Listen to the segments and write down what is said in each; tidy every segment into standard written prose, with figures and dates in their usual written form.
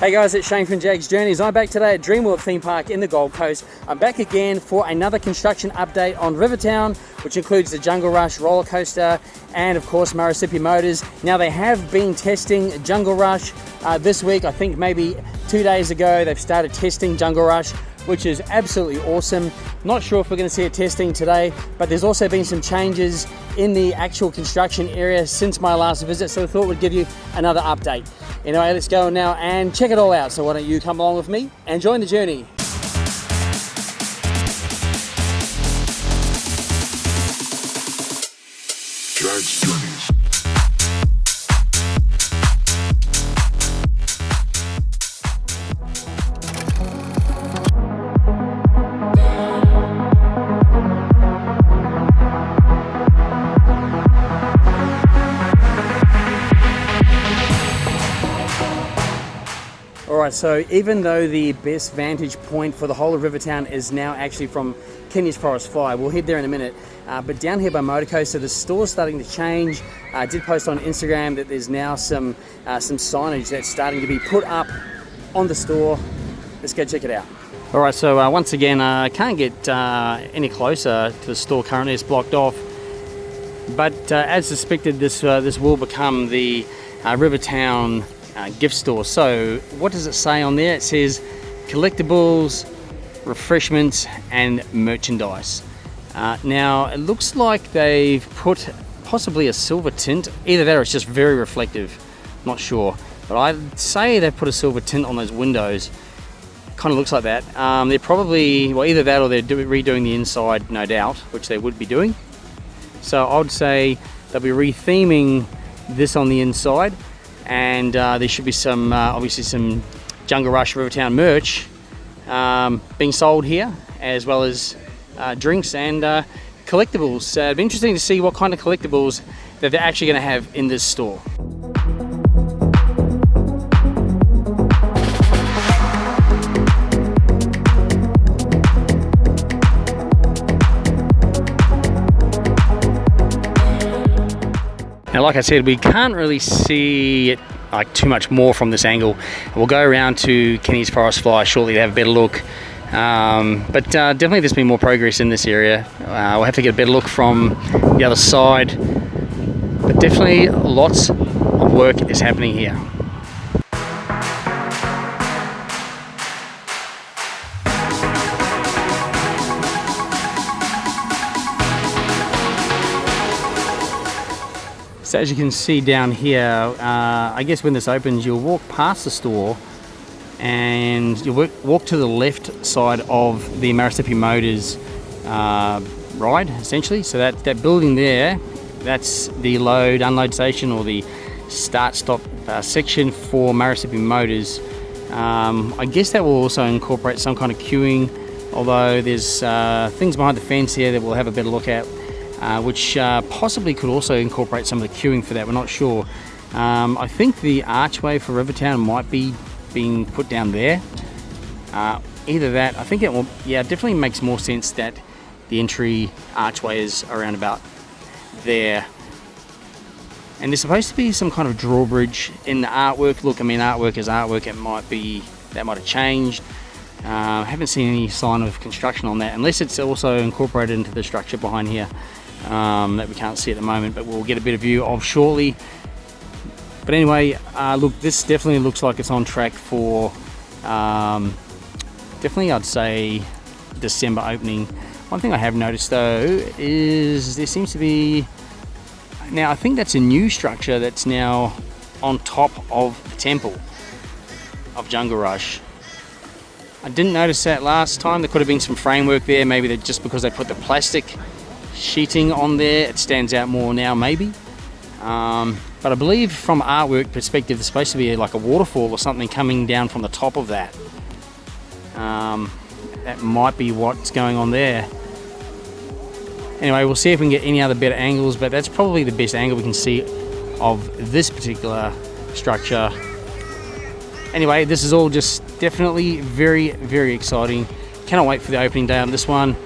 Hey guys, it's Shane from Jaggs Journeys. I'm back today at Dreamworld theme park in the Gold Coast. I'm back again for another construction update on Rivertown, which includes the Jungle Rush roller coaster and of course Murrussippi Motors. Now they have been testing Jungle Rush this week. I think maybe 2 days ago they've started testing Jungle Rush, which is absolutely awesome. Not sure if we're going to see it testing today, but there's also been some changes in the actual construction area since my last visit, so I thought we'd give you another update. Anyway, let's go now and check it all out. So why don't you come along with me and join the journey. Jaggs Journeys. Alright, so even though the best vantage point for the whole of Rivertown is now actually from Kenny's Forest Fly, we'll head there in a minute, but down here by Motor Coaster, the store's starting to change. I did post on Instagram that there's now some signage that's starting to be put up on the store. Let's go check it out. Alright, so once again, I can't get any closer to the store currently. It's blocked off, but as suspected, this will become the Rivertown gift store. So what does it say on there? It says collectibles, refreshments and merchandise. Now it looks like they've put possibly a silver tint, either that or it's just very reflective, not sure, but I'd say they've put a silver tint on those windows. Kind of looks like that. They're probably, well, either that or they're redoing the inside, no doubt, which they would be doing. So I would say they'll be retheming this on the inside, and there should be some obviously some Jungle Rush Rivertown merch being sold here, as well as drinks and collectibles. It'd be interesting to see what kind of collectibles that they're actually going to have in this store. Now, like I said, we can't really see it like too much more from this angle. We'll go around to Kenny's Forest Fly shortly to have a better look. But definitely there's been more progress in this area. We'll have to get a better look from the other side. But definitely lots of work is happening here. So as you can see down here, I guess when this opens, you'll walk past the store and you'll walk to the left side of the Murrussippi Motors ride, essentially. So that building there, that's the load unload station, or the start stop section for Murrussippi Motors. I guess that will also incorporate some kind of queuing, although there's things behind the fence here that we'll have a better look at. Which possibly could also incorporate some of the queuing for that, we're not sure. I think the archway for Rivertown might be being put down there. Either that, I think it will, yeah, it definitely makes more sense that the entry archway is around about there. And there's supposed to be some kind of drawbridge in the artwork. Look, I mean, artwork is artwork, it might be, that might have changed. Haven't seen any sign of construction on that, unless it's also incorporated into the structure behind here. That we can't see at the moment, but we'll get a better view of shortly. But anyway, look, this definitely looks like it's on track for definitely, I'd say, December opening. One thing I have noticed though is there seems to be, now I think that's a new structure that's now on top of the temple of Jungle Rush. I didn't notice that last time. There could have been some framework there, maybe that just because they put the plastic sheeting on there, it stands out more now, maybe. But I believe from artwork perspective, there's supposed to be like a waterfall or something coming down from the top of that. That might be what's going on there. Anyway, we'll see if we can get any other better angles, but that's probably the best angle we can see of this particular structure. Anyway, this is all just definitely very, very exciting. Cannot wait for the opening day on this one.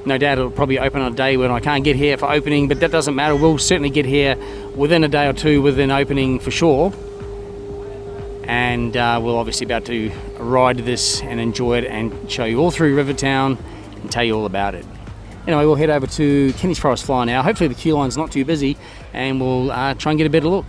No doubt it'll probably open on a day when I can't get here for opening, but that doesn't matter. We'll certainly get here within a day or two within opening for sure. and we'll obviously be able to ride this and enjoy it and show you all through Rivertown and tell you all about it. Anyway, we'll head over to Kenny's Forest Fly now. Hopefully the queue line's not too busy, and we'll try and get a better look.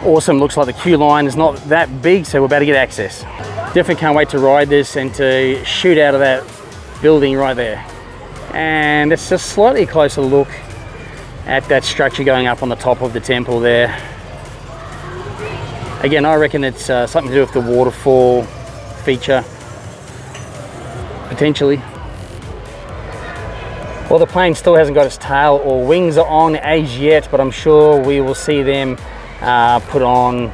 Awesome, looks like the queue line is not that big, so we're about to get access. Definitely can't wait to ride this and to shoot out of that building right there. And it's just slightly closer look at that structure going up on the top of the temple there. Again, I reckon it's something to do with the waterfall feature, potentially. Well, the plane still hasn't got its tail or wings on as yet, but I'm sure we will see them put on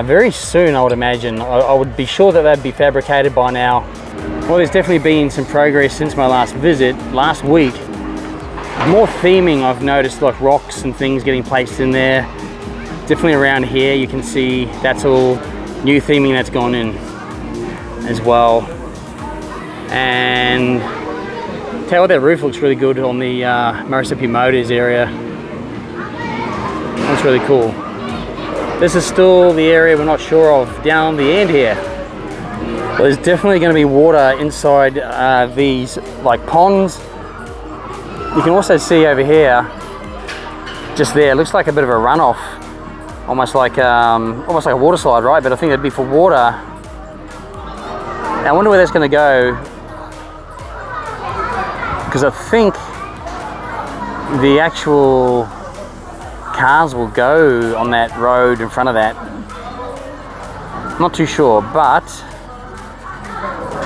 very soon, I would imagine. I would be sure that they'd be fabricated by now. Well, there's definitely been some progress since my last visit last week. More theming I've noticed, like rocks and things getting placed in there. Definitely around here you can see that's all new theming that's gone in as well. And tell you what, that roof looks really good on the Murrussippi Motors area. That's really cool. This is still the area we're not sure of down the end here. Well, there's definitely going to be water inside these like ponds. You can also see over here, just there, it looks like a bit of a runoff, almost like a water slide, right? But I think that'd be for water. Now, I wonder where that's going to go, because I think the actual cars will go on that road in front of that. Not too sure, but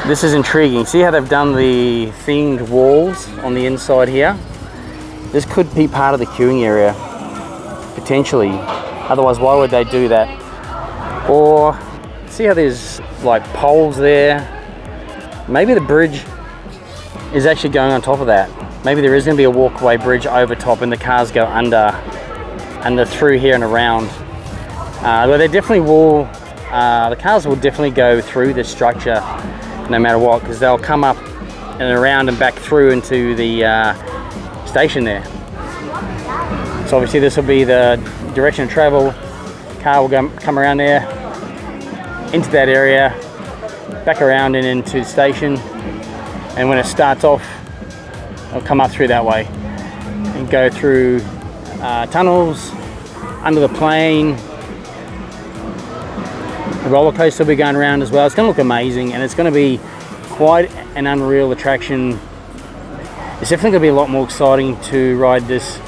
this is intriguing. See how they've done the themed walls on the inside here? This could be part of the queuing area, potentially. Otherwise, why would they do that? Or see how there's like poles there? Maybe the bridge is actually going on top of that. Maybe there is going to be a walkway bridge over top and the cars go under and through here and around. Well, they definitely will, the cars will definitely go through this structure no matter what, because they'll come up and around and back through into the station there. So obviously this will be the direction of travel. Car will come around there, into that area, back around and into the station. And when it starts off, it'll come up through that way and go through tunnels, under the plane. The roller coaster will be going around as well. It's going to look amazing, and it's going to be quite an unreal attraction. It's definitely going to be a lot more exciting to ride this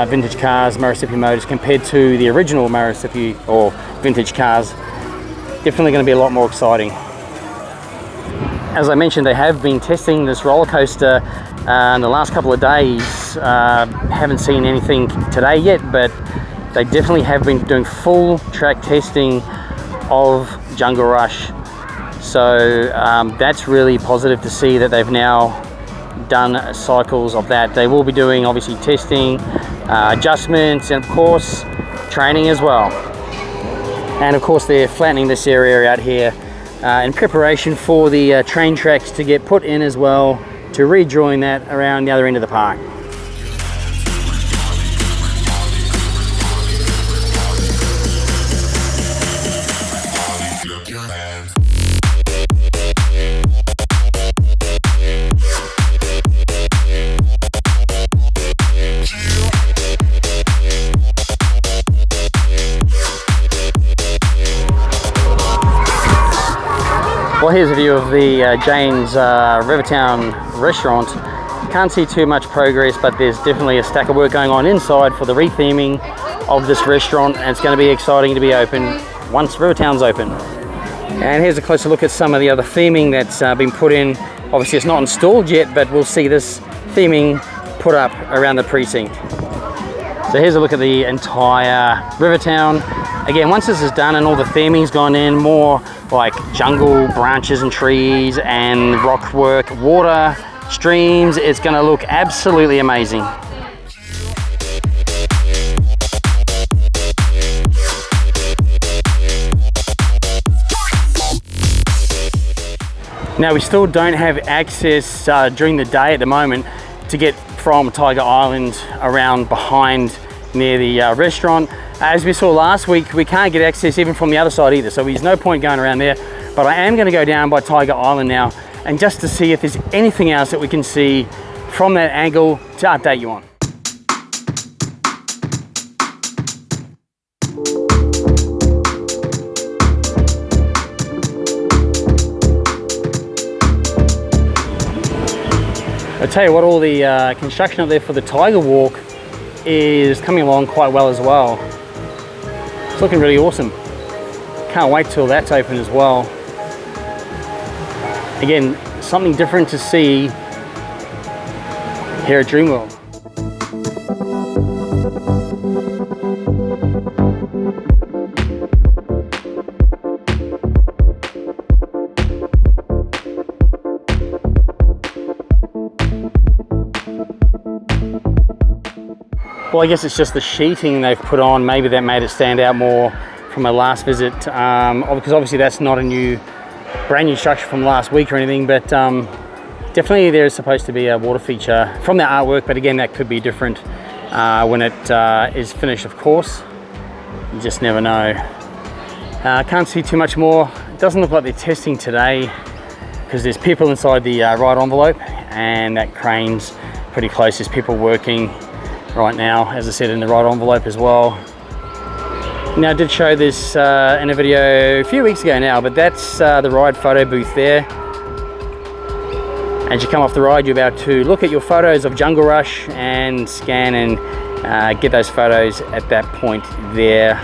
vintage cars Murrussippi Motors compared to the original Murrussippi or vintage cars. Definitely going to be a lot more exciting. As I mentioned, they have been testing this roller coaster in the last couple of days. Haven't seen anything today yet, but they definitely have been doing full track testing of Jungle Rush. So that's really positive to see that they've now done cycles of that. They will be doing obviously testing, adjustments, and of course training as well. And of course they're flattening this area out here in preparation for the train tracks to get put in as well, to rejoin that around the other end of the park. Well, here's a view of the Jane's Rivertown restaurant. Can't see too much progress, but there's definitely a stack of work going on inside for the retheming of this restaurant, and it's going to be exciting to be open once Rivertown's open. And here's a closer look at some of the other theming that's been put in Obviously it's not installed yet, but we'll see this theming put up around the precinct. So here's a look at the entire Rivertown. Again, once this is done and all the theming's gone in, more like jungle, branches and trees and rock work, water, streams, it's gonna look absolutely amazing. Now we still don't have access during the day at the moment to get from Tiger Island around behind near the restaurant. As we saw last week, we can't get access even from the other side either, so there's no point going around there. But I am going to go down by Tiger Island now, and just to see if there's anything else that we can see from that angle to update you on. I'll tell you what, all the construction up there for the Tiger Walk is coming along quite well as well. It's looking really awesome. Can't wait till that's open as well. Again, something different to see here at Dreamworld. Well, I guess it's just the sheeting they've put on. Maybe that made it stand out more from my last visit, because obviously that's not a brand new structure from last week or anything, but definitely there's supposed to be a water feature from the artwork, but again, that could be different when it is finished, of course. You just never know. Can't see too much more. It doesn't look like they're testing today because there's people inside the right envelope, and that crane's pretty close. There's people working right now, as I said, in the right envelope as well. Now, I did show this in a video a few weeks ago now, but that's the ride photo booth there. As you come off the ride, you're about to look at your photos of Jungle Rush and scan and get those photos at that point there.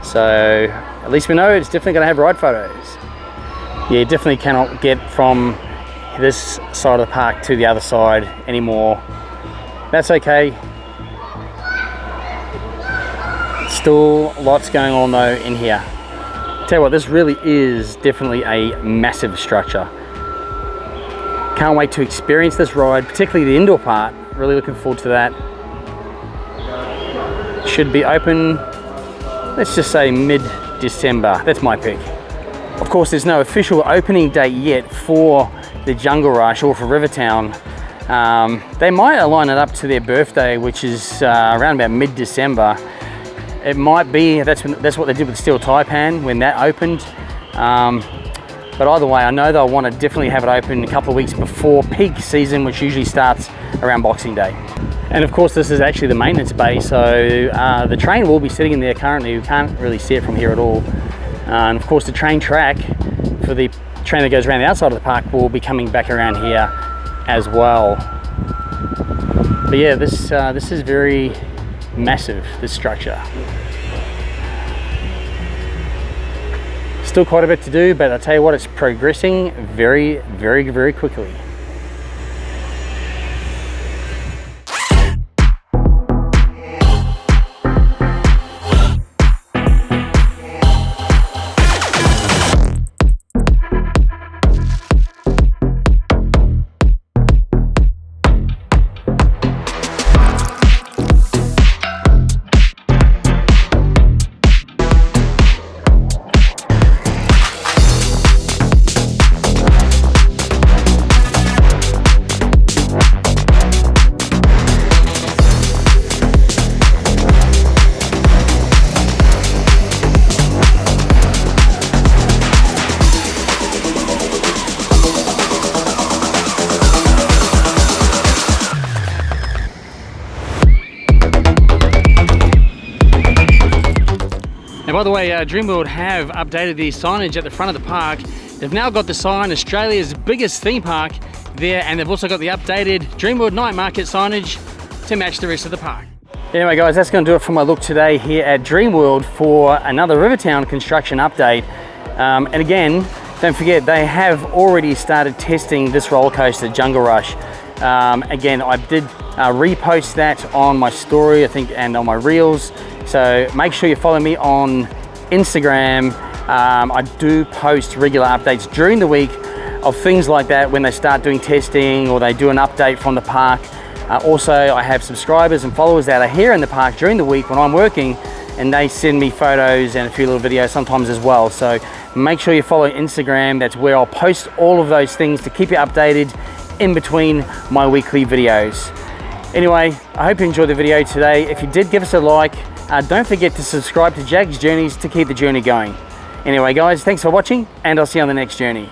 So at least we know it's definitely going to have ride photos. Yeah, you definitely cannot get from this side of the park to the other side anymore. That's okay. Still lots going on though in here. Tell you what, this really is definitely a massive structure. Can't wait to experience this ride, particularly the indoor part. Really looking forward to that. Should be open, let's just say mid-December. That's my pick. Of course, there's no official opening date yet for the Jungle Rush or for Rivertown. They might align it up to their birthday, which is around about mid-December. It might be, that's what they did with Steel Taipan when that opened. But either way, I know they'll want to definitely have it open a couple of weeks before peak season, which usually starts around Boxing Day. And of course, this is actually the maintenance bay, so the train will be sitting in there currently. We can't really see it from here at all. And of course, the train track for the train that goes around the outside of the park will be coming back around here as well. But yeah, this is very massive, this structure. Still quite a bit to do, but I tell you what, it's progressing very, very, very quickly. By the way, Dreamworld have updated the signage at the front of the park. They've now got the sign, Australia's biggest theme park there, and they've also got the updated Dreamworld night market signage to match the rest of the park. Anyway guys, that's going to do it for my look today here at Dreamworld for another Rivertown construction update. And again, don't forget, they have already started testing this roller coaster, Jungle Rush. Again, I did repost that on my story, I think, and on my reels. So make sure you follow me on Instagram. I do post regular updates during the week of things like that when they start doing testing or they do an update from the park. Also, I have subscribers and followers that are here in the park during the week when I'm working, and they send me photos and a few little videos sometimes as well. So make sure you follow Instagram. That's where I'll post all of those things to keep you updated in between my weekly videos. Anyway, I hope you enjoyed the video today. If you did, give us a like. Don't forget to subscribe to Jaggs Journeys to keep the journey going. Anyway guys, thanks for watching, and I'll see you on the next journey.